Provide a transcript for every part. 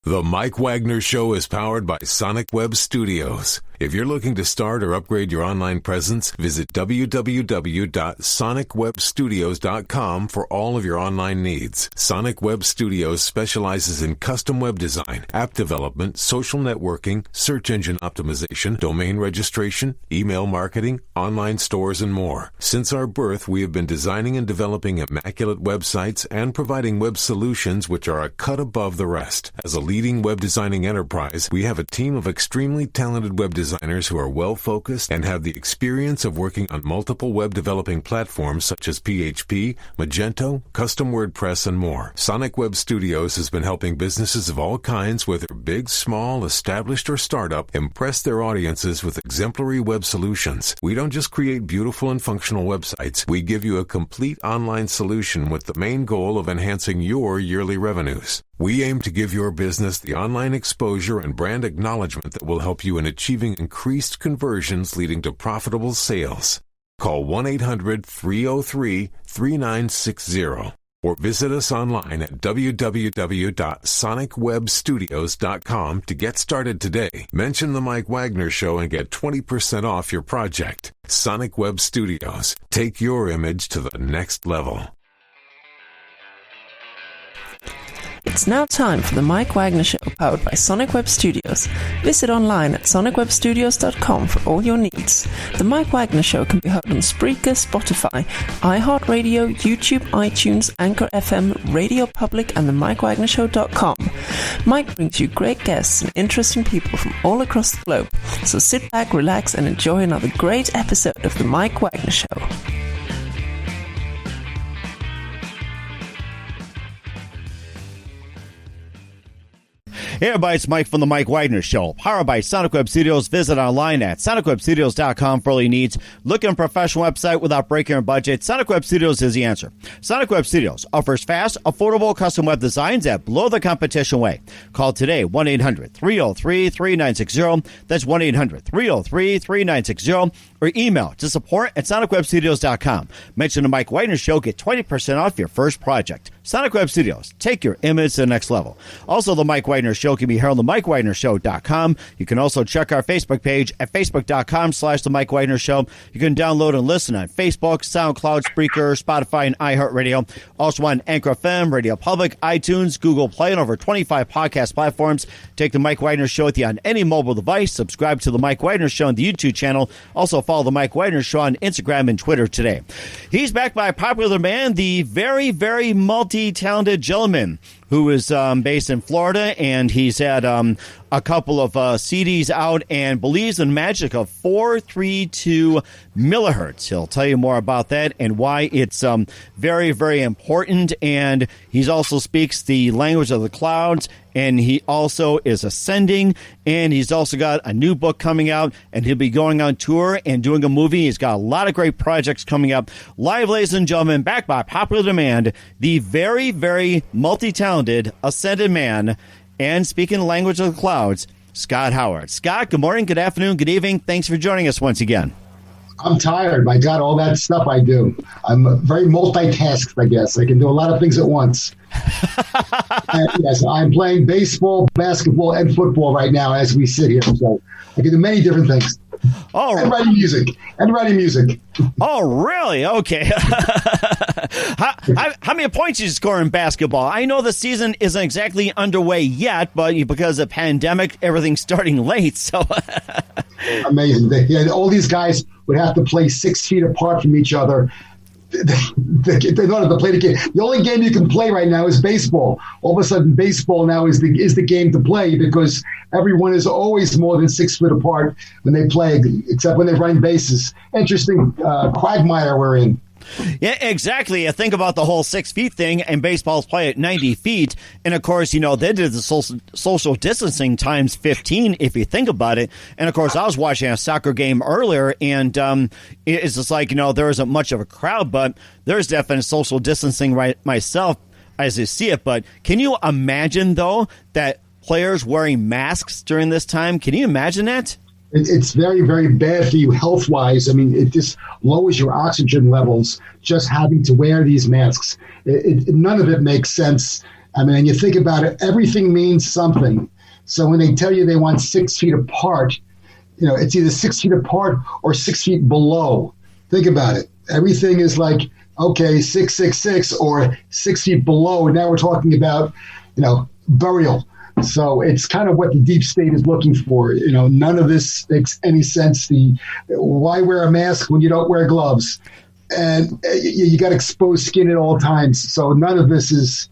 The Mike Wagner Show is powered by Sonic Web Studios. If you're looking to start or upgrade your online presence, visit www.sonicwebstudios.com for all of your online needs. Sonic Web Studios specializes in custom web design, app development, social networking, search engine optimization, domain registration, email marketing, online stores, and more. Since our birth, we have been designing and developing immaculate websites and providing web solutions which are a cut above the rest. As a leading web designing enterprise, we have a team of extremely talented web designers who are well-focused and have the experience of working on multiple web developing platforms such as PHP, Magento, Custom WordPress, and more. Sonic Web Studios has been helping businesses of all kinds, whether big, small, established, or startup, impress their audiences with exemplary web solutions. We don't just create beautiful and functional websites. We give you a complete online solution with the main goal of enhancing your yearly revenues. We aim to give your business the online exposure and brand acknowledgement that will help you in achieving increased conversions leading to profitable sales. Call 1-800-303-3960 or visit us online at www.sonicwebstudios.com to get started today. Mention the Mike Wagner Show and get 20% off your project. Sonic Web Studios. Take your image to the next level. It's now time for the Mike Wagner Show, powered by Sonic Web Studios. Visit online at sonicwebstudios.com for all your needs. The Mike Wagner Show can be heard on Spreaker, Spotify, iHeartRadio, YouTube, iTunes, Anchor FM, Radio Public, and the MikeWagnerShow.com. Mike brings you great guests and interesting people from all across the globe. So sit back, relax, and enjoy another great episode of the Mike Wagner Show. Hey everybody, it's Mike from the Mike Wagner Show, powered by Sonic Web Studios. Visit online at sonicwebstudios.com for all your needs. Looking for a professional website without breaking your budget? Sonic Web Studios is the answer. Sonic Web Studios offers fast, affordable custom web designs that blow the competition away. Call today, 1-800-303-3960. That's 1-800-303-3960. Or email to support at sonicwebstudios.com. Mention the Mike Wagner Show, get 20% off your first project. Sonic Web Studios, take your image to the next level. Also, the Mike Wagner Show can be heard on the MikeWagnerShow.com. You can also check our Facebook page at facebook.com/the Mike Wagner Show. You can download and listen on Facebook, SoundCloud, Spreaker, Spotify, and iHeartRadio. Also on Anchor FM, Radio Public, iTunes, Google Play, and over 25 podcast platforms. Take the Mike Wagner Show with you on any mobile device. Subscribe to the Mike Wagner Show on the YouTube channel. Also follow the Mike Wagner Show on Instagram and Twitter today. He's backed by popular demand, the very, very multi-talented gentleman who is based in Florida, and he's had a couple of CDs out and believes in the magic of 432 millihertz. He'll tell you more about that and why it's very, very important. And he also speaks the language of the clouds, and he also is ascending, and he's also got a new book coming out, and he'll be going on tour and doing a movie. He's got a lot of great projects coming up. Live, ladies and gentlemen, backed by popular demand, the very, very multi-talented ascended man, and speaking the language of the clouds, Scott Howard. Scott, good morning, good afternoon, good evening. Thanks for joining us once again. I'm tired. My God, all that stuff I do. I'm very multitasked, I guess. I can do a lot of things at once. Yes, I'm playing baseball, basketball, and football right now as we sit here. So I can do many different things. Oh, and writing music. Oh, really? Okay. How many points did you score in basketball? I know the season isn't exactly underway yet, but because of the pandemic, everything's starting late. So amazing. All these guys would have to play 6 feet apart from each other. They don't have to play the game. The only game you can play right now is baseball. All of a sudden, baseball now is the game to play because everyone is always more than 6 foot apart when they play, except when they're running bases. Interesting quagmire we're in. Yeah, exactly. I think about the whole 6 feet thing, and baseball's play at 90 feet. And, of course, they did the social distancing times 15, if you think about it. And, of course, I was watching a soccer game earlier, and it's just like, there isn't much of a crowd, but there's definitely social distancing right myself as I see it. But can you imagine, though, that players wearing masks during this time? Can you imagine that? It's very, very bad for you health-wise. I mean, it just lowers your oxygen levels just having to wear these masks. None of it makes sense. I mean, and you think about it, everything means something. So when they tell you they want 6 feet apart, it's either 6 feet apart or 6 feet below. Think about it. Everything is like, okay, 666 or 6 feet below. And now we're talking about, burial. So it's kind of what the deep state is looking for. None of this makes any sense. Why wear a mask when you don't wear gloves? And you got exposed skin at all times. So none of this is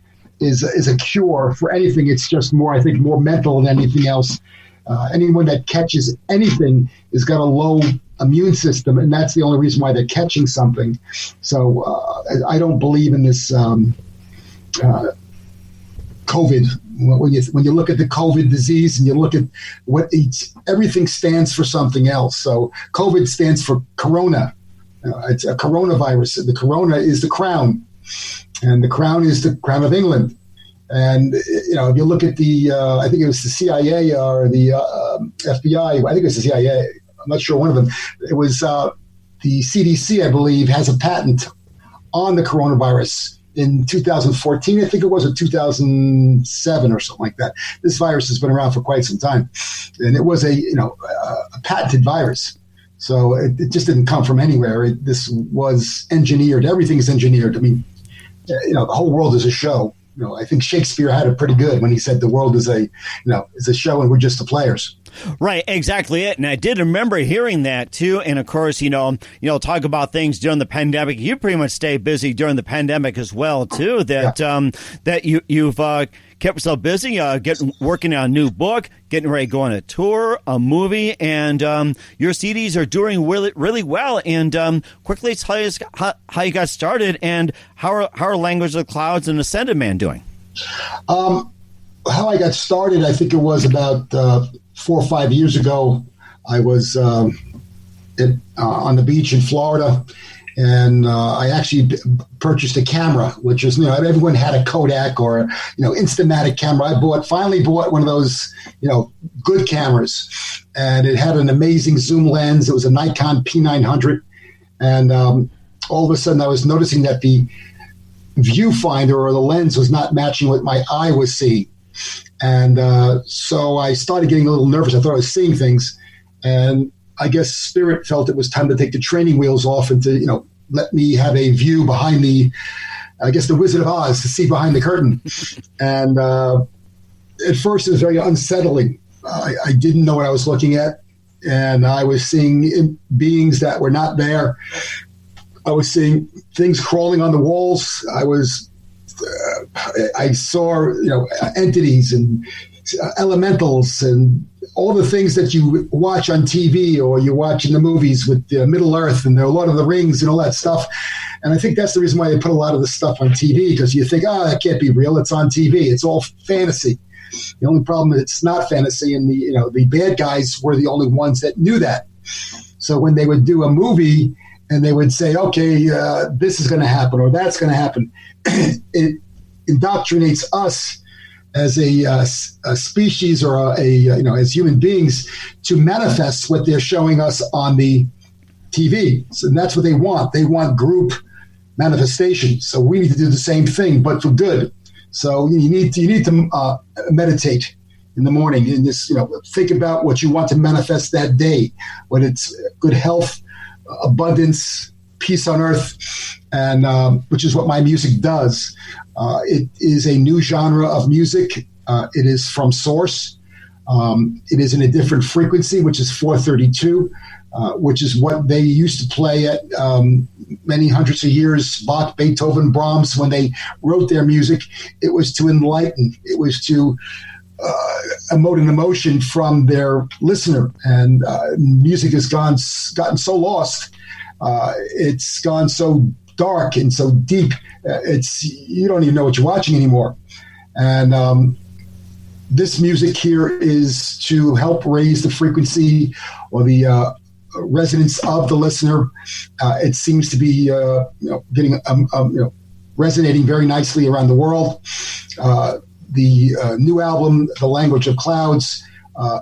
a cure for anything. It's just more, I think, more mental than anything else. Anyone that catches anything has got a low immune system, and that's the only reason why they're catching something. So I don't believe in this COVID. When you look at the COVID disease and you look at everything stands for something else. So COVID stands for corona. It's a coronavirus. The corona is the crown, and the crown is the crown of England. And if you look at I think it was the CIA or the FBI. I think it was the CIA. I'm not sure, one of them. It was the CDC, I believe, has a patent on the coronavirus in 2014, I think it was, or 2007 or something like that. This virus has been around for quite some time, and it was a patented virus. So it just didn't come from anywhere. This was engineered. Everything is engineered. I mean, the whole world is a show. I think Shakespeare had it pretty good when he said the world is a show and we're just the players. Right, exactly it. And I did remember hearing that too. And of course, talk about things during the pandemic. You pretty much stay busy during the pandemic as well too. That you've kept yourself busy, working on a new book, getting ready to go on a tour, a movie, and your CDs are doing really, really well. And quickly tell us how you got started and how are Language of the Clouds and Ascended Man doing? How I got started, I think it was about 4 or 5 years ago. I was on the beach in Florida, and I actually purchased a camera, which is, everyone had a Kodak or, Instamatic camera. I finally bought one of those, good cameras, and it had an amazing zoom lens. It was a Nikon P900. And all of a sudden I was noticing that the viewfinder or the lens was not matching what my eye was seeing. And so I started getting a little nervous. I thought I was seeing things. And I guess Spirit felt it was time to take the training wheels off and to, let me have a view behind the Wizard of Oz, to see behind the curtain. And at first it was very unsettling. I didn't know what I was looking at. And I was seeing beings that were not there. I was seeing things crawling on the walls. I saw, entities and elementals and all the things that you watch on TV or you watch in the movies with Middle Earth and the Lord of the Rings and all that stuff. And I think that's the reason why they put a lot of this stuff on TV, because you think, that can't be real. It's on TV. It's all fantasy. The only problem is it's not fantasy, and the bad guys were the only ones that knew that. So when they would do a movie and they would say, okay, this is going to happen or that's going to happen, it indoctrinates us as a species or as human beings to manifest what they're showing us on the TV. So that's what they want. They want group manifestation. So we need to do the same thing, but for good. So you need to meditate in the morning and just think about what you want to manifest that day, whether it's good health, abundance, peace on earth, and which is what my music does. It is a new genre of music. It is from source. It is in a different frequency, which is 432, which is what they used to play at many hundreds of years, Bach, Beethoven, Brahms, when they wrote their music. It was to enlighten. It was to emote an emotion from their listener. And music has gotten so lost. It's gone so dark and so deep. You don't even know what you're watching anymore. And this music here is to help raise the frequency or the resonance of the listener. It seems to be getting resonating very nicely around the world. The new album, The Language of Clouds,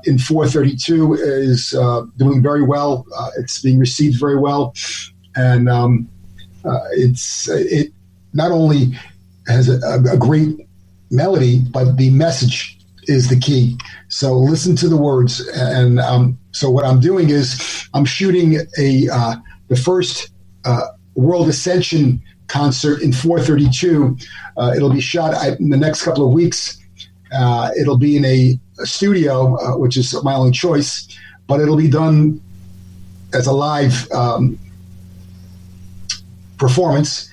in 432 is doing very well. It's being received very well. And it not only has a great melody, but the message is the key. So listen to the words. And so what I'm doing is I'm shooting the first World Ascension concert in 432. It'll be shot in the next couple of weeks. It'll be in a studio, which is my only choice, but it'll be done as a live performance.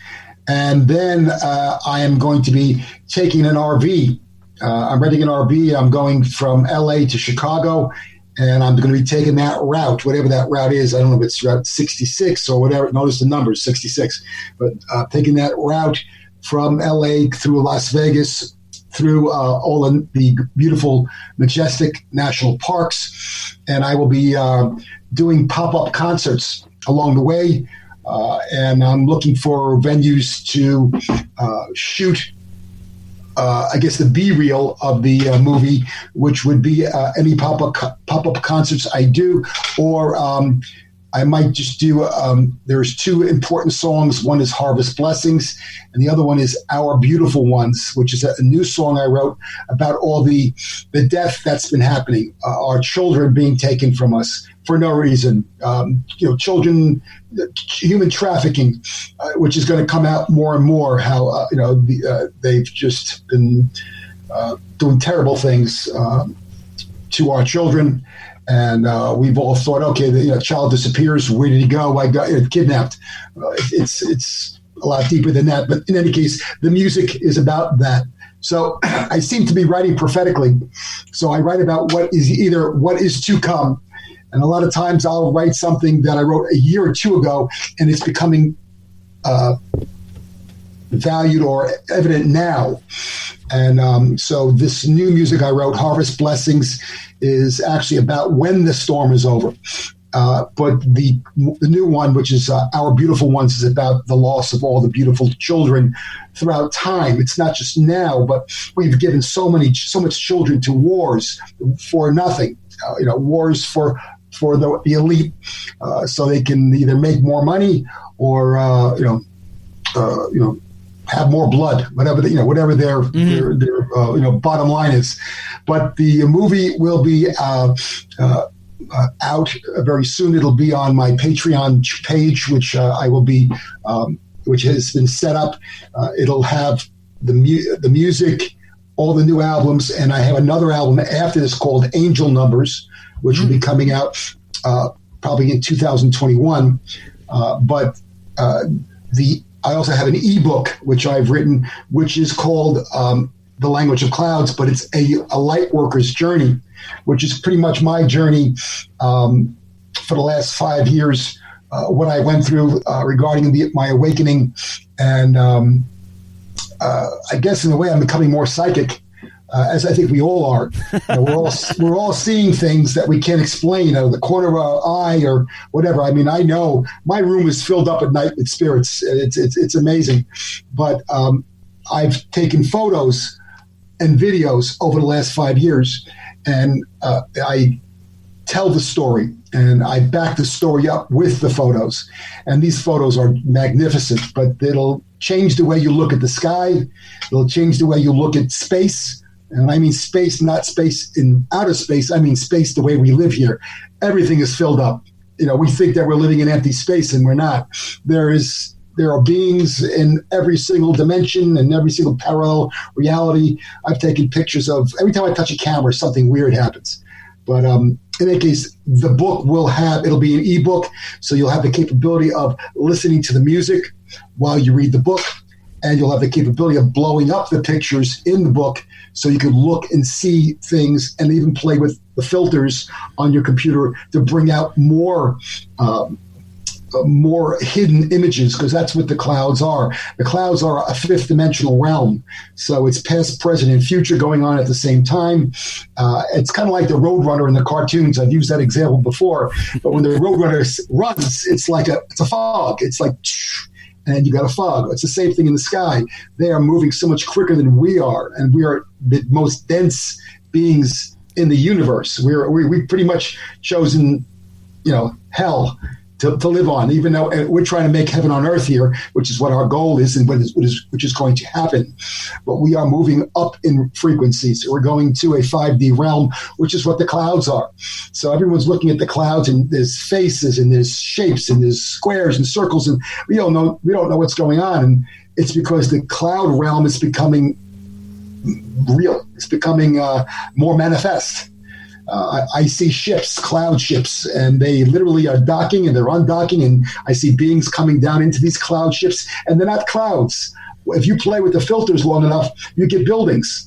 And then I am going to be taking an RV. I'm renting an RV. I'm going from LA to Chicago, and I'm going to be taking that route, whatever that route is. I don't know if it's Route 66 or whatever. Notice the number, 66. But taking that route from LA through Las Vegas, through all the beautiful, majestic national parks. And I will be doing pop-up concerts along the way. And I'm looking for venues to shoot, I guess, the B-reel of the movie, which would be any pop-up concerts I do, or I might just do, there's two important songs. One is Harvest Blessings, and the other one is Our Beautiful Ones, which is a new song I wrote about all the death that's been happening, our children being taken from us for no reason, children, human trafficking, which is going to come out more and more, how, they've just been doing terrible things to our children. And we've all thought, okay, the child disappears. Where did he go? I got kidnapped. It's a lot deeper than that. But in any case, the music is about that. So I seem to be writing prophetically. So I write about what is to come. And a lot of times I'll write something that I wrote a year or two ago, and it's becoming valued or evident now. And so this new music I wrote, Harvest Blessings, is actually about when the storm is over. But the new one, which is Our Beautiful Ones, is about the loss of all the beautiful children throughout time. It's not just now, but we've given so much children to wars for nothing. Wars for the elite, so they can either make more money or have more blood, whatever their bottom line is. But the movie will be out very soon. It'll be on my Patreon page, which I will be, which has been set up. It'll have the music, all the new albums, and I have another album after this called Angel Numbers, which will be coming out probably in 2021. But I also have an ebook which I've written, which is called The Language of Clouds, but it's a light worker's journey, which is pretty much my journey for the last 5 years, what I went through regarding my awakening. And I guess in a way I'm becoming more psychic, as I think we all are. We're all seeing things that we can't explain out of the corner of our eye or whatever. I mean, I know my room is filled up at night with spirits. It's amazing. But I've taken photos and videos over the last 5 years, and I tell the story, and I back the story up with the photos. And these photos are magnificent, but it'll change the way you look at the sky. It'll change the way you look at space. And I mean space, not space in outer space. I mean space the way we live here. Everything is filled up. We think that we're living in empty space, and we're not. There are beings in every single dimension and every single parallel reality. I've taken pictures of, every time I touch a camera, something weird happens. But in any case, the book it'll be an ebook, so you'll have the capability of listening to the music while you read the book, and you'll have the capability of blowing up the pictures in the book so you can look and see things, and even play with the filters on your computer to bring out more hidden images, because that's what the clouds are. The clouds are a fifth dimensional realm. So it's past, present, and future going on at the same time. It's kind of like the Roadrunner in the cartoons. I've used that example before. But when the Roadrunner runs, it's a fog. It's like, and you got a fog. It's the same thing in the sky. They are moving so much quicker than we are, and we are the most dense beings in the universe. We've pretty much chosen, hell to live on, even though we're trying to make heaven on earth here, which is what our goal is and which is going to happen. But we are moving up in frequencies. We're going to a 5D realm, which is what the clouds are. So everyone's looking at the clouds, and there's faces and there's shapes and there's squares and circles, and we don't know what's going on. And it's because the cloud realm is becoming real. It's becoming more manifest. I see ships, cloud ships, and they literally are docking and they're undocking, and I see beings coming down into these cloud ships, and they're not clouds. If you play with the filters long enough, you get buildings.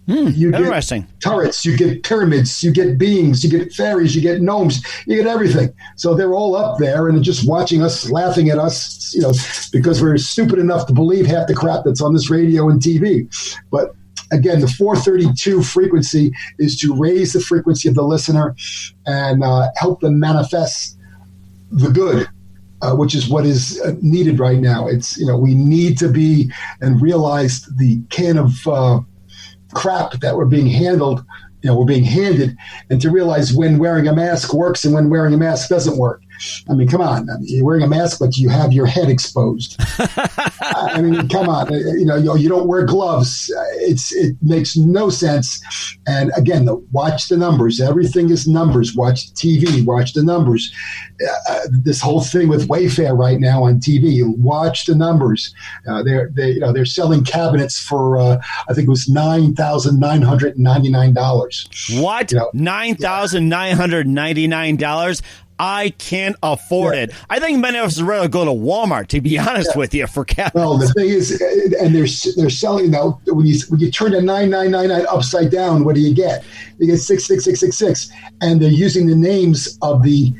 You interesting. Get turrets, you get pyramids, you get beings, you get fairies, you get gnomes, you get everything. So they're all up there and just watching us, laughing at us, because we're stupid enough to believe half the crap that's on this radio and TV. But again, the 432 frequency is to raise the frequency of the listener and help them manifest the good, which is what is needed right now. It's, we need to be and realize the can of crap that we're being handled, we're being handed, and to realize when wearing a mask works and when wearing a mask doesn't work. I mean, come on. You're wearing a mask, but you have your head exposed. I mean, come on. You don't wear gloves. It makes no sense. And again, watch the numbers. Everything is numbers. Watch TV. Watch the numbers. This whole thing with Wayfair right now on TV. Watch the numbers. They're selling cabinets for I think it was $9,999. What? $9,999? I can't afford it. I think many of us would rather go to Walmart, to be honest with you, for cabinets. Well, the thing is, and they're selling now. When you turn the 9999 upside down, what do you get? You get 66666, and they're using the names of the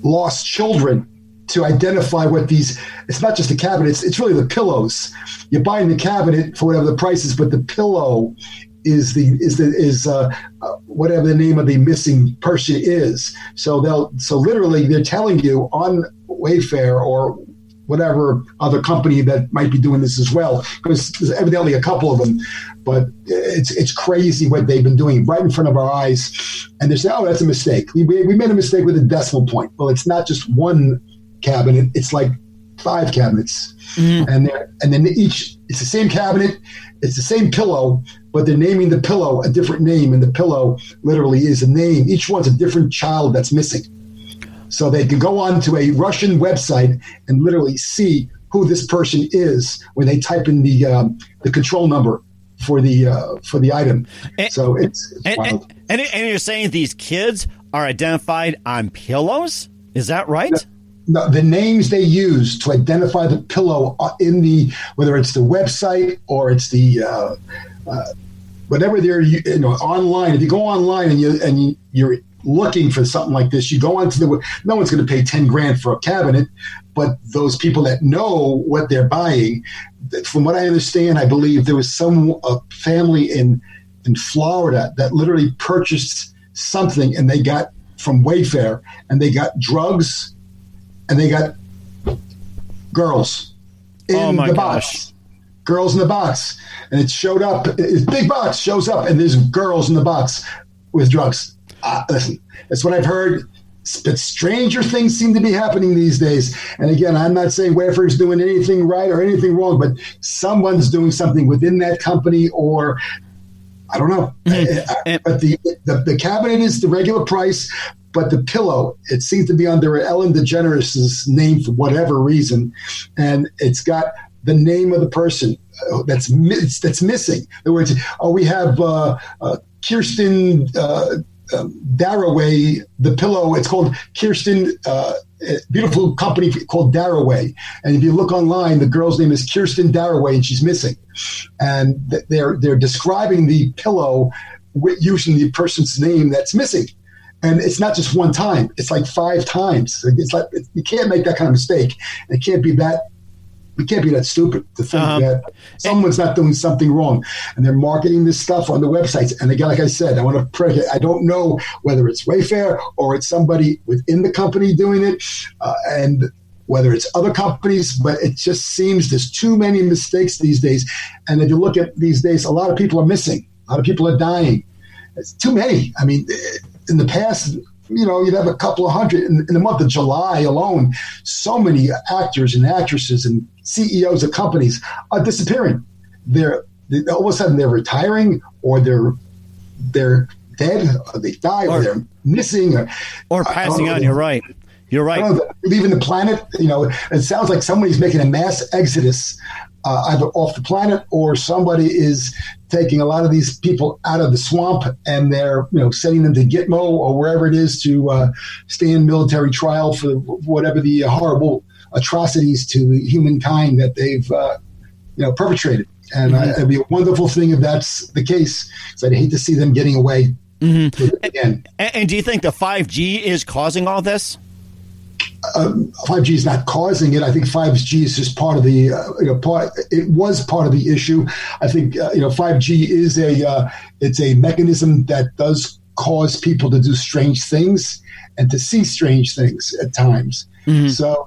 lost children to identify what these. It's not just the cabinets; it's really the pillows. You're buying the cabinet for whatever the price is, but the pillow is whatever the name of the missing person is. So literally they're telling you on Wayfair or whatever other company that might be doing this as well, because there's evidently a couple of them, but it's crazy what they've been doing right in front of our eyes. And they're saying, oh, that's a mistake. We made a mistake with a decimal point. Well, it's not just one cabinet. It's like 5 cabinets. Mm-hmm. And then it's the same cabinet. It's the same pillow, but they're naming the pillow a different name, and the pillow literally is a name. Each one's a different child that's missing. So they can go on to a Russian website and literally see who this person is when they type in the control number for the item. So it's wild. And you're saying these kids are identified on pillows? Is that right? No, the names they use to identify the pillow in whether it's the website or it's the whatever they're online. If you go online and you're looking for something like this, you go onto no one's going to pay $10,000 for a cabinet, but those people that know what they're buying, from what I understand, I believe there was a family in Florida that literally purchased something, and they got from Wayfair, and they got drugs. And they got girls in the box. Girls in the box. And it showed up. It's big box shows up, and there's girls in the box with drugs. Listen, that's what I've heard. But stranger things seem to be happening these days. And again, I'm not saying Wayfair's doing anything right or anything wrong, but someone's doing something within that company, or I don't know. But the cabinet is the regular price. But the pillow, it seems to be under Ellen DeGeneres' name for whatever reason, and it's got the name of the person that's missing. In other words, we have Kirsten Daraway, the pillow. It's called Kirsten. Beautiful company called Daraway, and if you look online, the girl's name is Kirsten Daraway, and she's missing. And they're describing the pillow using the person's name that's missing. And it's not just one time; it's like 5 times. It's like you can't make that kind of mistake. It can't be that. We can't be that stupid to think that someone's not doing something wrong, and they're marketing this stuff on the websites. And again, like I said, I don't know whether it's Wayfair or it's somebody within the company doing it, and whether it's other companies. But it just seems there's too many mistakes these days. And if you look at these days, a lot of people are missing. A lot of people are dying. It's too many. I mean, in the past, you'd have a couple of hundred in the month of July alone. So many actors and actresses and CEOs of companies are disappearing. All of a sudden they're retiring, or they're dead, or they die, or they're missing, or passing on. You're right. Leaving the planet. It sounds like somebody's making a mass exodus, either off the planet, or somebody is taking a lot of these people out of the swamp, and they're sending them to Gitmo or wherever it is to stand military trial for whatever the horrible atrocities to humankind that they've perpetrated. And it'd be a wonderful thing if that's the case, because I'd hate to see them getting away again. And do you think the 5G is causing all this? 5G is not causing it. I think 5G is just part of the It was part of the issue. I think 5G is it's a mechanism that does cause people to do strange things and to see strange things at times. Mm-hmm. So,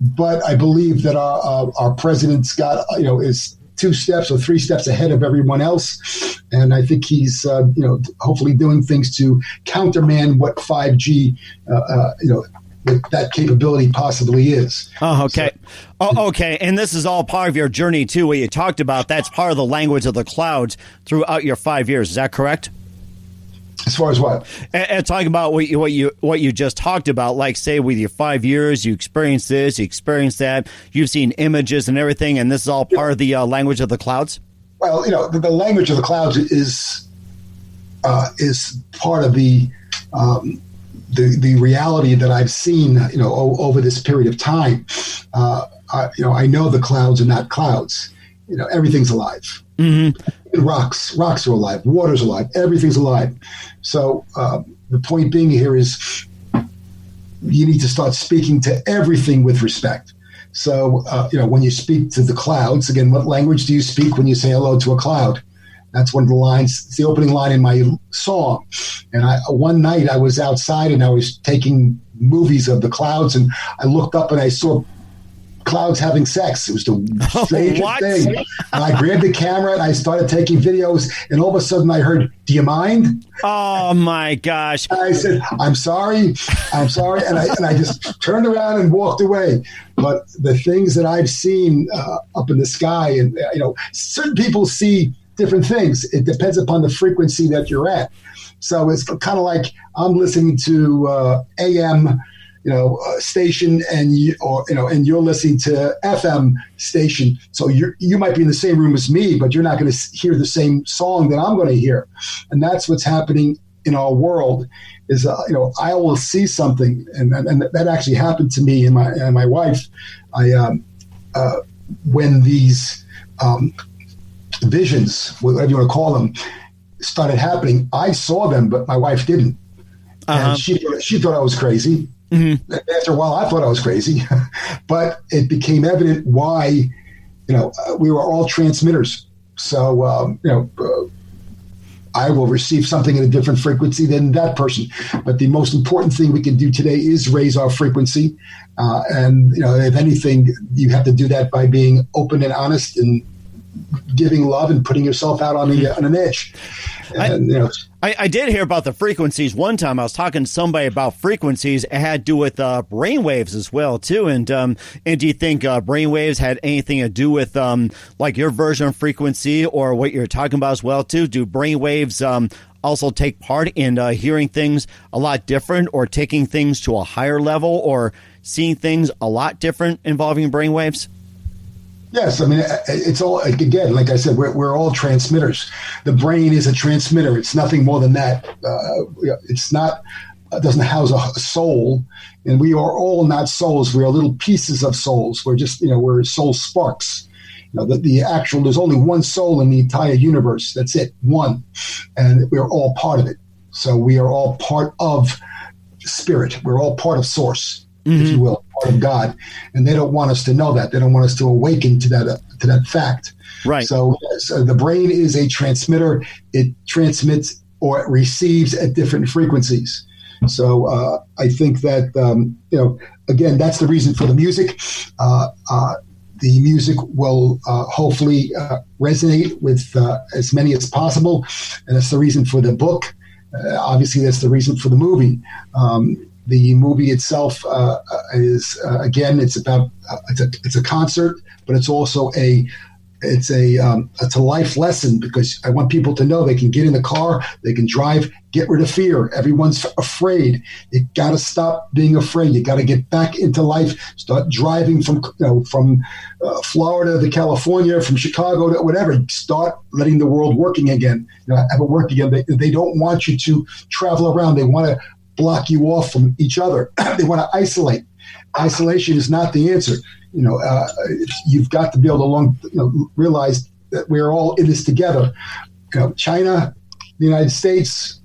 but I believe that our president's got is 2 steps or 3 steps ahead of everyone else, and I think he's hopefully doing things to countermand what 5G that capability possibly is. Oh, okay. Okay. And this is all part of your journey too, what you talked about. That's part of the language of the clouds throughout your 5 years. Is that correct? As far as what? And talking about what you just talked about, like say with your 5 years, you experienced this, you experienced that, you've seen images and everything, and this is all part of the language of the clouds? Well, the language of the clouds is part of the reality that I've seen, over this period of time. I know the clouds are not clouds. Everything's alive. Mm-hmm. Rocks are alive. Water's alive. Everything's alive. So the point being here is you need to start speaking to everything with respect. So, when you speak to the clouds, again, what language do you speak when you say hello to a cloud? That's one of the lines. It's the opening line in my song. And one night I was outside and I was taking movies of the clouds, and I looked up and I saw clouds having sex. It was the strangest thing. And I grabbed the camera and I started taking videos, and all of a sudden I heard, "Do you mind?" Oh my gosh. And I said, I'm sorry. And I just turned around and walked away. But the things that I've seen up in the sky, and certain people see different things. It depends upon the frequency that you're at. So it's kind of like I'm listening to AM, station, and you're listening to FM station. So you might be in the same room as me, but you're not going to hear the same song that I'm going to hear. And that's what's happening in our world. Is I will see something, and that actually happened to me and my wife. When these visions, whatever you want to call them, started happening, I saw them, but my wife didn't. And she thought I was crazy. Mm-hmm. After a while, I thought I was crazy, but it became evident why, we were all transmitters. So, I will receive something at a different frequency than that person. But the most important thing we can do today is raise our frequency. And, if anything, you have to do that by being open and honest and giving love and putting yourself out on an edge. And, I did hear about the frequencies one time. I was talking to somebody about frequencies. It had to do with brainwaves as well, too. And do you think brainwaves had anything to do with like your version of frequency or what you're talking about as well, too? Do brainwaves also take part in hearing things a lot different, or taking things to a higher level, or seeing things a lot different involving brainwaves? Yes, I mean, it's all, again, like I said, we're all transmitters. The brain is a transmitter. It's nothing more than that. It doesn't house a soul, and we are all not souls. We are little pieces of souls. We're just, we're soul sparks. There's only one soul in the entire universe. That's it, one. And we're all part of it. So we are all part of spirit. We're all part of source. Mm-hmm. If you will, part of God, and they don't want us to know that. They don't want us to awaken to that fact. Right. So the brain is a transmitter. It transmits or it receives at different frequencies. So I think that again, that's the reason for the music. The music will hopefully resonate with as many as possible, and that's the reason for the book. Obviously, that's the reason for the movie. The movie itself is again, it's about it's a concert, but it's also it's a life lesson, because I want people to know they can get in the car, they can drive, get rid of fear. Everyone's afraid. You got to stop being afraid. You got to get back into life. Start driving from Florida to California, from Chicago to whatever. Start letting the world working again. Have it work again. They don't want you to travel around. They want to block you off from each other. They want to isolate. Isolation is not the answer. You've got to be able to realize that we're all in this together. China, the United States,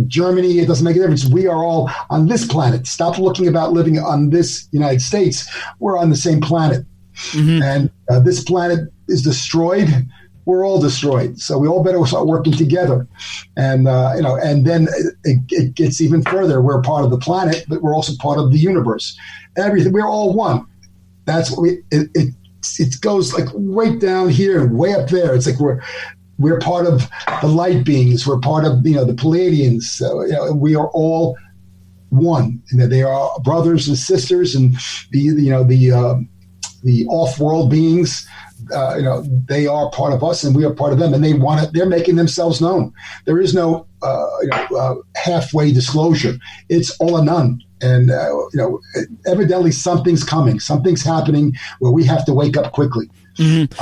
Germany, it doesn't make a difference. We are all on this planet. Stop looking about living on this United States. We're on the same planet. Mm-hmm. And this planet is destroyed. We're all destroyed. So we all better start working together. And, and then it gets even further. We're part of the planet, but we're also part of the universe. Everything. We're all one. That's what it goes like right down here and way up there. It's like we're part of the light beings. We're part of, the Pleiadians. So, we are all one. And they are brothers and sisters, and the off-world beings. They are part of us, and we are part of them, and they're making themselves known. There is no halfway disclosure. It's all or none. And evidently something's coming. Something's happening where we have to wake up quickly. Mm-hmm.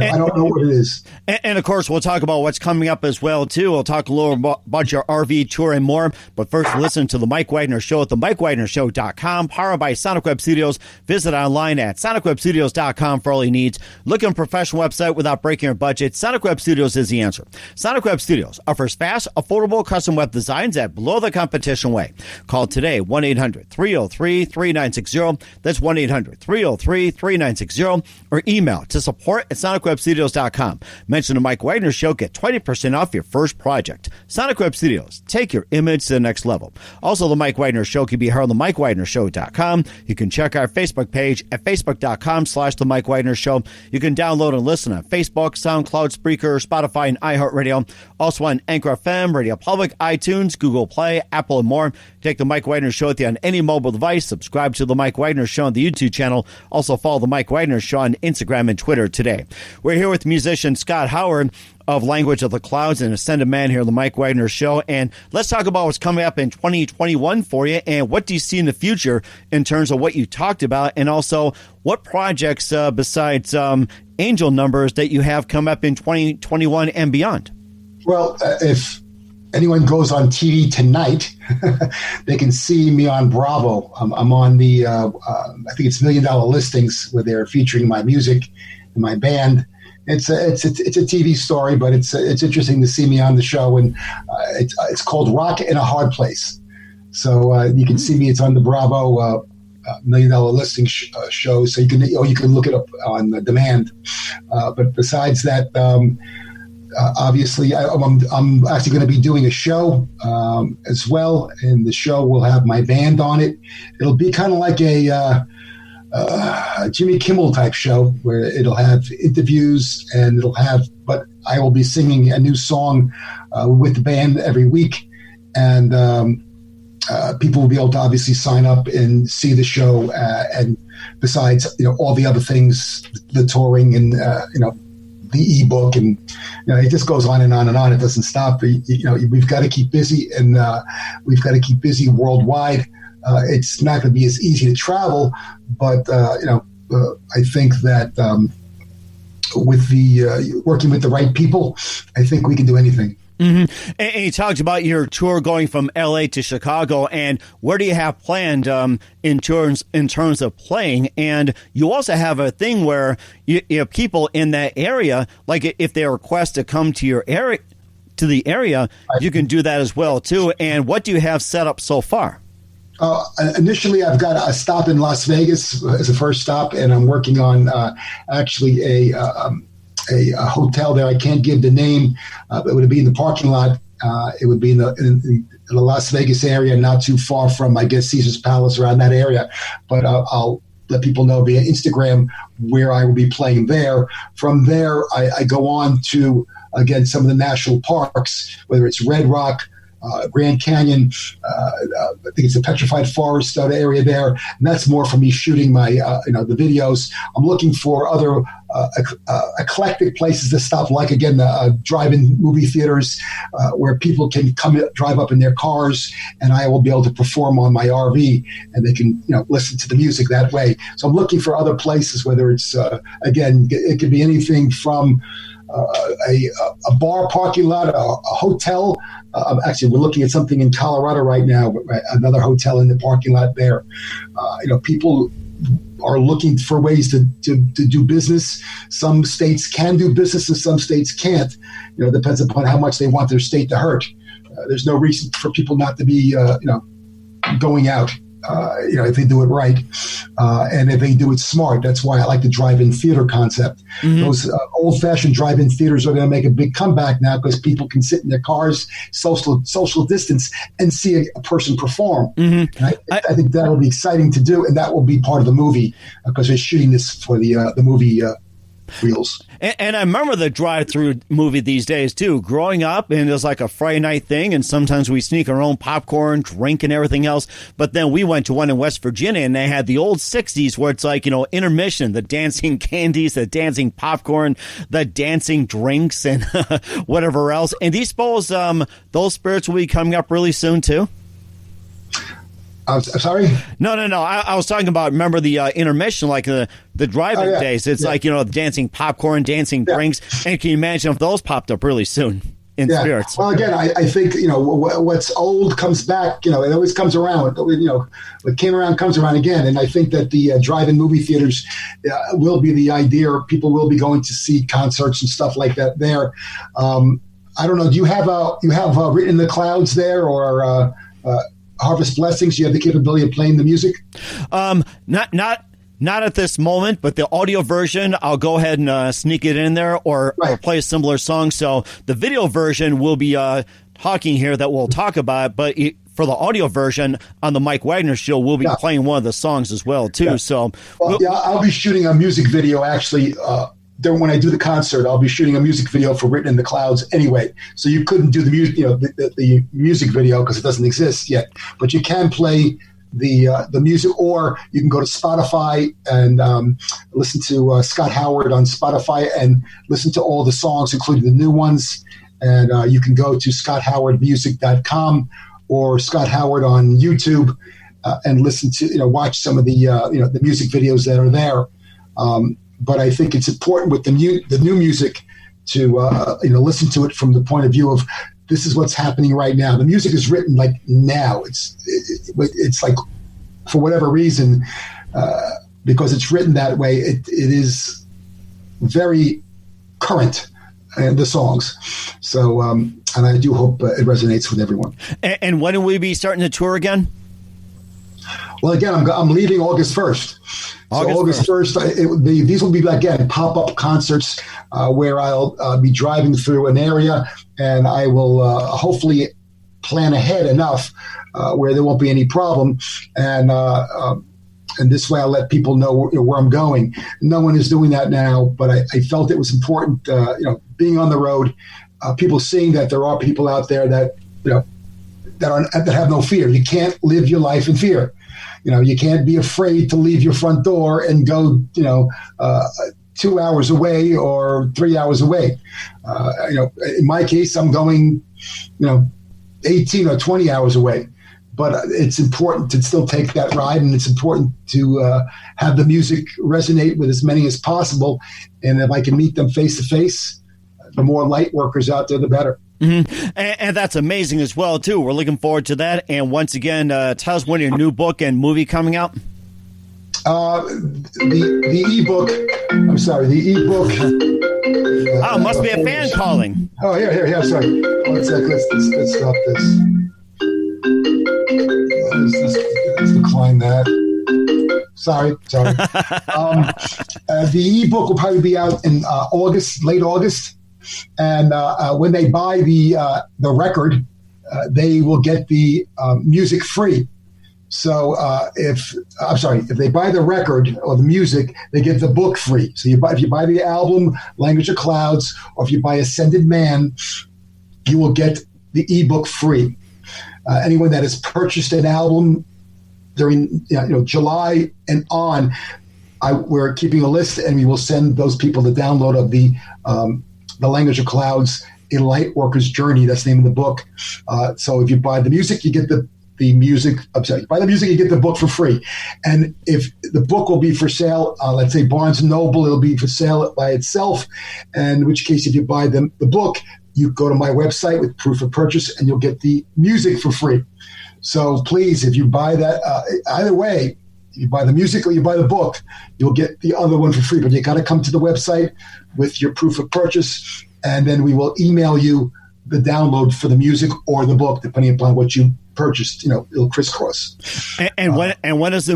I don't know what it is. And of course, we'll talk about what's coming up as well, too. We'll talk a little about your RV tour and more. But first, listen to The Mike Wagner Show at themikewagnershow.com, powered by Sonic Web Studios. Visit online at sonicwebstudios.com for all your needs. Looking for a professional website without breaking your budget? Sonic Web Studios is the answer. Sonic Web Studios offers fast, affordable custom web designs at below the competition way. Call today, 1-800-303-3960. That's 1-800-303-3960. Or email to support@sonicwebstudios.com. Mention the Mike Wagner Show. Get 20% off your first project. Sonic Web Studios. Take your image to the next level. Also, the Mike Wagner Show can be heard on themikewagnershow.com. You can check our Facebook page at facebook.com/the Mike Wagner Show. You can download and listen on Facebook, SoundCloud, Spreaker, Spotify, and iHeartRadio. Also on Anchor FM, Radio Public, iTunes, Google Play, Apple, and more. Take the Mike Wagner Show with you on any mobile device. Subscribe to the Mike Wagner Show on the YouTube channel. Also follow the Mike Wagner Show on Instagram and Twitter today. We're here with musician Scott Howard of Language of the Clouds and Ascended Man here on the Mike Wagner Show. And let's talk about what's coming up in 2021 for you, and what do you see in the future in terms of what you talked about, and also what projects besides Angel Numbers that you have come up in 2021 and beyond. Well, if anyone goes on TV tonight, they can see me on Bravo. I'm on the, I think it's $1 Million Listings, where they're featuring my music and my band. It's a TV story, but it's interesting to see me on the show, and it's called Rock in a Hard Place. So you can see me. It's on the Bravo $1 Million Listing show, so you can look it up on demand. But besides that. Obviously, I'm actually going to be doing a show as well, and the show will have my band on it. It'll be kind of like a Jimmy Kimmel type show, where it'll have interviews, and but I will be singing a new song with the band every week, and people will be able to obviously sign up and see the show, and besides, all the other things, the touring and the ebook, and it just goes on and on and on. It doesn't stop. We've got to keep busy, and we've got to keep busy worldwide. It's not going to be as easy to travel, but I think that with the working with the right people, I think we can do anything. Mm-hmm. And you talked about your tour going from LA to Chicago, and where do you have planned in terms of playing? And you also have a thing where you have people in that area, like if they request to come to your area, you can do that as well too. And what do you have set up so far? Initially, I've got a stop in Las Vegas as a first stop, and I'm working on actually a hotel there. I can't give the name. It would be in the parking lot. It would be in the Las Vegas area, not too far from, I guess, Caesar's Palace, around that area. But I'll let people know via Instagram where I will be playing there. From there, I go on to again, some of the national parks, whether it's Red Rock, Grand Canyon, I think it's a petrified forest area there, and that's more for me shooting my, the videos. I'm looking for other eclectic places to stop, like again, drive-in movie theaters where people can drive up in their cars, and I will be able to perform on my RV, and they can listen to the music that way. So I'm looking for other places, whether it's again, it could be anything from a bar parking lot, a hotel. Actually, we're looking at something in Colorado right now, another hotel in the parking lot there. People are looking for ways to do business. Some states can do business and some states can't. It depends upon how much they want their state to hurt. There's no reason for people not to be, going out. If they do it right, and if they do it smart. That's why I like the drive-in theater concept. Mm-hmm. Those old-fashioned drive-in theaters are going to make a big comeback now because people can sit in their cars, social distance, and see a person perform. Mm-hmm. I think that will be exciting to do, and that will be part of the movie because they're shooting this for the movie reels. And I remember the drive-through movie these days, too. Growing up, and it was like a Friday night thing, and sometimes we sneak our own popcorn, drink, and everything else. But then we went to one in West Virginia, and they had the old 60s where it's like, intermission, the dancing candies, the dancing popcorn, the dancing drinks, and whatever else. And do you suppose those spirits will be coming up really soon, too? I'm sorry? No. I was talking about, remember the intermission, like the drive-in days. It's like, the dancing popcorn, dancing drinks. And can you imagine if those popped up really soon in spirits? Well, again, I think, what's old comes back. It always comes around. What came around comes around again. And I think that the drive-in movie theaters will be the idea. People will be going to see concerts and stuff like that there. I don't know. Do you have Written in the Clouds there or Harvest Blessings? Do you have the capability of playing the music? Not at this moment, but the audio version, I'll go ahead and sneak it in there or play a similar song. So the video version will be talking here that we'll talk about, but for the audio version on the Mike Wagner Show, we'll be playing one of the songs as well, too. Yeah. So, I'll be shooting a music video, actually, when I do the concert. I'll be shooting a music video for Written in the Clouds anyway. So you couldn't do the music, the music video because it doesn't exist yet. But you can play the music, or you can go to Spotify and listen to Scott Howard on Spotify and listen to all the songs, including the new ones. And you can go to ScottHowardMusic.com or Scott Howard on YouTube and listen to watch some of the the music videos that are there. But I think it's important with the new music to listen to it from the point of view of this is what's happening right now. The music is written like now. It's like for whatever reason because it's written that way. It is very current. The songs. So and I do hope it resonates with everyone. And when will we be starting the tour again? Well, again, I'm leaving August 1st. August 1st, these will be, again, pop-up concerts where I'll be driving through an area, and I will hopefully plan ahead enough where there won't be any problem. And this way I'll let people know where I'm going. No one is doing that now, but I felt it was important, being on the road, people seeing that there are people out there that, that have no fear. You can't live your life in fear. You can't be afraid to leave your front door and go, 2 hours away or 3 hours away. In my case, I'm going, 18 or 20 hours away. But it's important to still take that ride, and it's important to have the music resonate with as many as possible. And if I can meet them face to face, the more light workers out there, the better. Mm-hmm. And that's amazing as well, too. We're looking forward to that. And once again, tell us when your new book and movie coming out. The ebook. I'm sorry, the ebook. Must be a fan calling. Oh, here. Sorry. One sec. Let's stop this. Let's decline that. Sorry. The ebook will probably be out in late August, and when they buy the record, they will get the music free. So if they buy the record or the music, they get the book free. So if you buy the album, Language of Clouds, or if you buy Ascended Man, you will get the ebook free. Anyone that has purchased an album during July and on, we're keeping a list, and we will send those people the download of the Language of Clouds, A Light Worker's Journey. That's the name of the book. So if you buy the music, you get the music. Buy the music, you get the book for free. And if the book will be for sale, let's say Barnes & Noble, it'll be for sale by itself. And in which case, if you buy the book, you go to my website with proof of purchase, and you'll get the music for free. So please, if you buy that, either way, if you buy the music or you buy the book, you'll get the other one for free. But you got to come to the website with your proof of purchase, and then we will email you the download for the music or the book, depending upon what you purchased. It'll crisscross. And when is the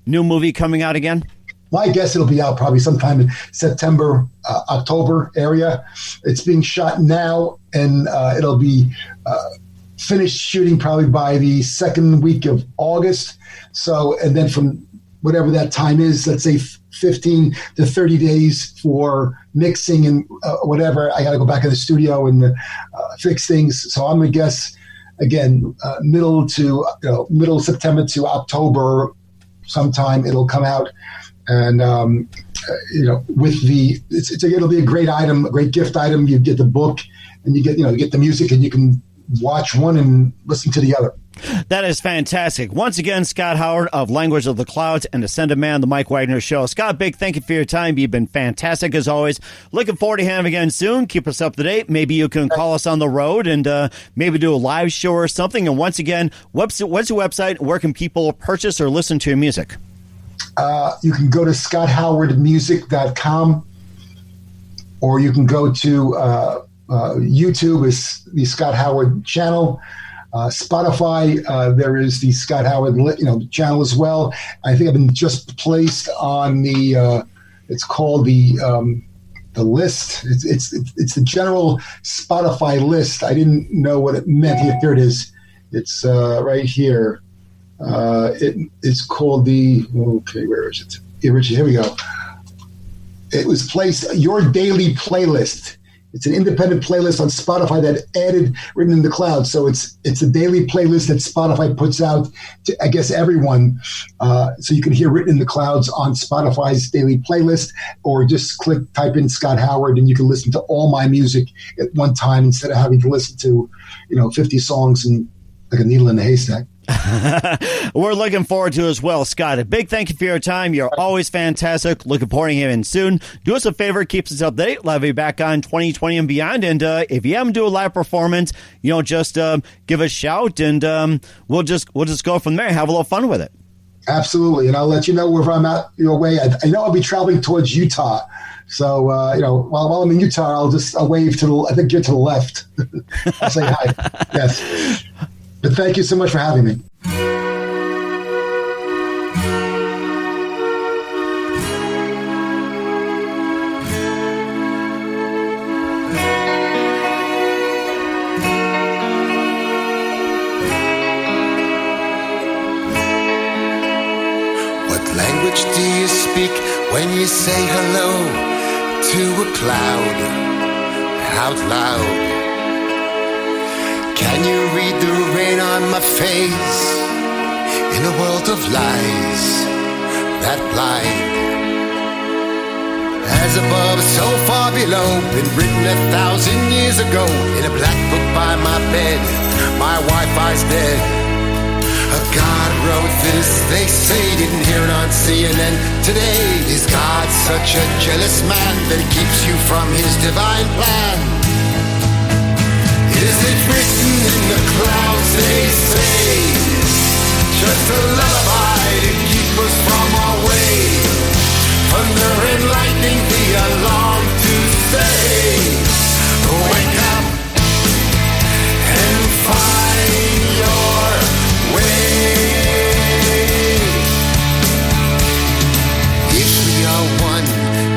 new movie coming out again? My guess it'll be out probably sometime in September, October area. It's being shot now, and it'll be finished shooting probably by the second week of August. So, and then from whatever that time is, let's say 15 to 30 days for mixing and whatever. I got to go back in the studio and fix things. So I'm going to guess, again, middle September to October sometime it'll come out. And, it'll be a great item, a great gift item. You get the book, and you get the music, and you can watch one and listen to the other. That is fantastic. Once again, Scott Howard of Language of the Clouds and Ascended Man, the Mike Wagner Show. Scott, big thank you for your time. You've been fantastic as always. Looking forward to having you again soon. Keep us up to date. Maybe you can call us on the road and maybe do a live show or something. And once again, what's your website? Where can people purchase or listen to your music? You can go to scotthowardmusic.com, or you can go to YouTube is the Scott Howard channel. Spotify, there is the Scott Howard channel as well. I think I've been just placed on the it's called the list. It's the general Spotify list. I didn't know what it meant. Here it is. It's right here. It's called where is it? Here we go. It was placed Your Daily Playlist. It's an independent playlist on Spotify that added Written in the Clouds. So it's a daily playlist that Spotify puts out to, I guess, everyone. So you can hear Written in the Clouds on Spotify's daily playlist, or just type in Scott Howard, and you can listen to all my music at one time instead of having to listen to, 50 songs and like a needle in a haystack. We're looking forward to it as well, Scott. A big thank you for your time. You're always fantastic. Looking forward to hearing soon. Do us a favor, keep us up to date. We'll have you back on 2020 and beyond. And if you haven't do a live performance, just give us a shout, and we'll just go from there. Have a little fun with it. Absolutely, and I'll let you know wherever I'm out your way. I know I'll be traveling towards Utah. So, while I'm in Utah, I'll wave I think you're to the left. I'll say hi. Yes. But thank you so much for having me. What language do you speak when you say hello to a cloud out loud? Can you read the rain on my face in a world of lies that blind? As above, so far below, been written 1,000 years ago in a black book by my bed. My Wi-Fi's dead. A God wrote this, they say, didn't hear it on CNN today. Is God such a jealous man that he keeps you from his divine plan? Is it written in the clouds, they say? Just a lullaby to keep us from our way. Thunder and lightning, the alarm to say, wake up and find your way. If we are one,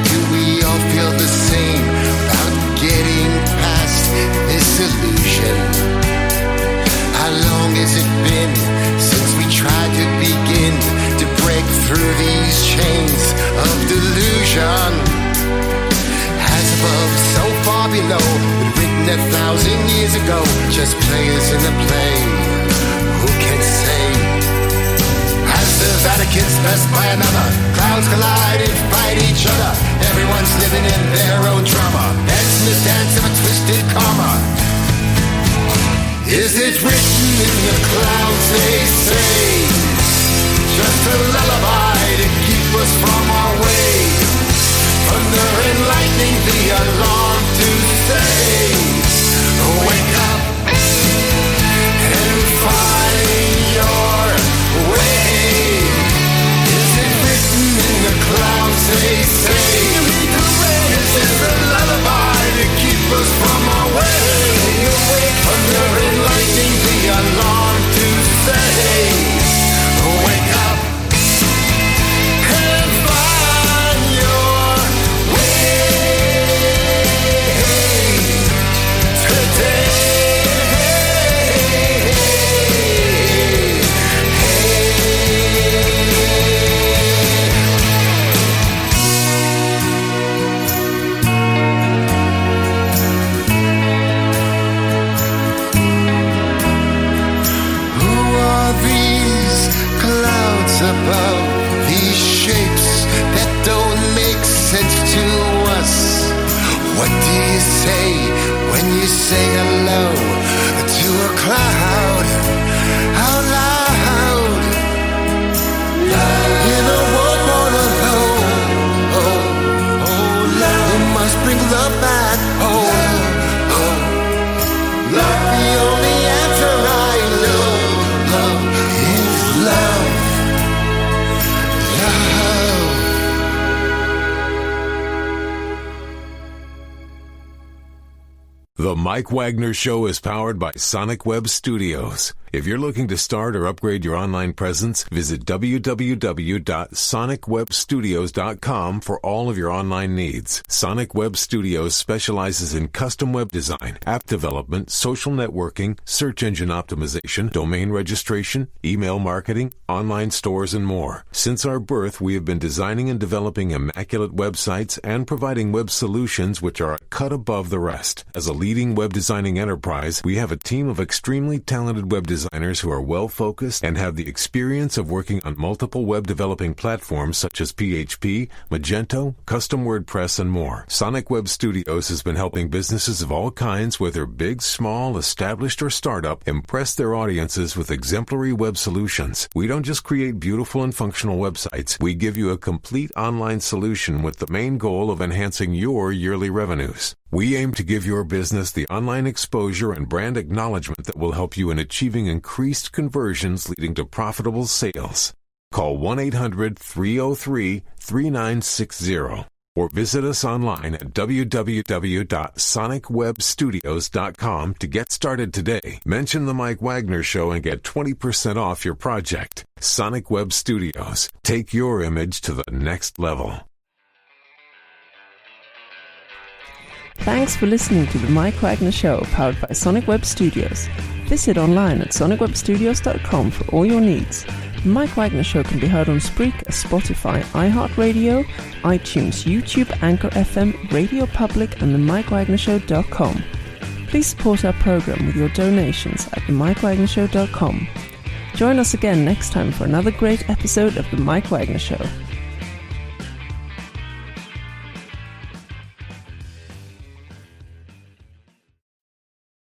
do we all feel the same about getting past this illusion? How long has it been since we tried to there's players in the play. Who can say? As the Vatican's passed by another, clouds collide and fight each other. Everyone's living in their own drama, dancing the dance of a twisted karma. Is it written in the clouds, they say? Just a lullaby to keep us from our way. Thunder and lightning, the alarm to say, wake up and find your way. Is it written in the clouds, they say? Is it a lullaby to keep us from our way? Thunder and lightning, the alarm to say, wake up and find your way today. Above these shapes that don't make sense to us. What do you say when you say hello to a cloud out loud? In a world born alone, love, you must bring love back home. Love, the only answer I know is love. The Mike Wagner Show is powered by Sonic Web Studios. If you're looking to start or upgrade your online presence, visit www.sonicwebstudios.com for all of your online needs. Sonic Web Studios specializes in custom web design, app development, social networking, search engine optimization, domain registration, email marketing, online stores, and more. Since our birth, we have been designing and developing immaculate websites and providing web solutions which are a cut above the rest. As a leading web designing enterprise, we have a team of extremely talented web designers who are well-focused and have the experience of working on multiple web developing platforms such as PHP, Magento, custom WordPress, and more. Sonic Web Studios has been helping businesses of all kinds, whether big, small, established, or startup, impress their audiences with exemplary web solutions. We don't just create beautiful and functional websites. We give you a complete online solution with the main goal of enhancing your yearly revenues. We aim to give your business the online exposure and brand acknowledgement that will help you in achieving increased conversions leading to profitable sales. Call 1-800-303-3960 or visit us online at www.sonicwebstudios.com to get started today. Mention the Mike Wagner Show and get 20% off your project. Sonic Web Studios. Take your image to the next level. Thanks for listening to the Mike Wagner Show, powered by Sonic Web Studios. Visit online at sonicwebstudios.com for all your needs. The Mike Wagner Show can be heard on Spreaker, Spotify, iHeartRadio, iTunes, YouTube, Anchor FM, Radio Public, and themikewagnershow.com. Please support our program with your donations at themikewagnershow.com. Join us again next time for another great episode of The Mike Wagner Show.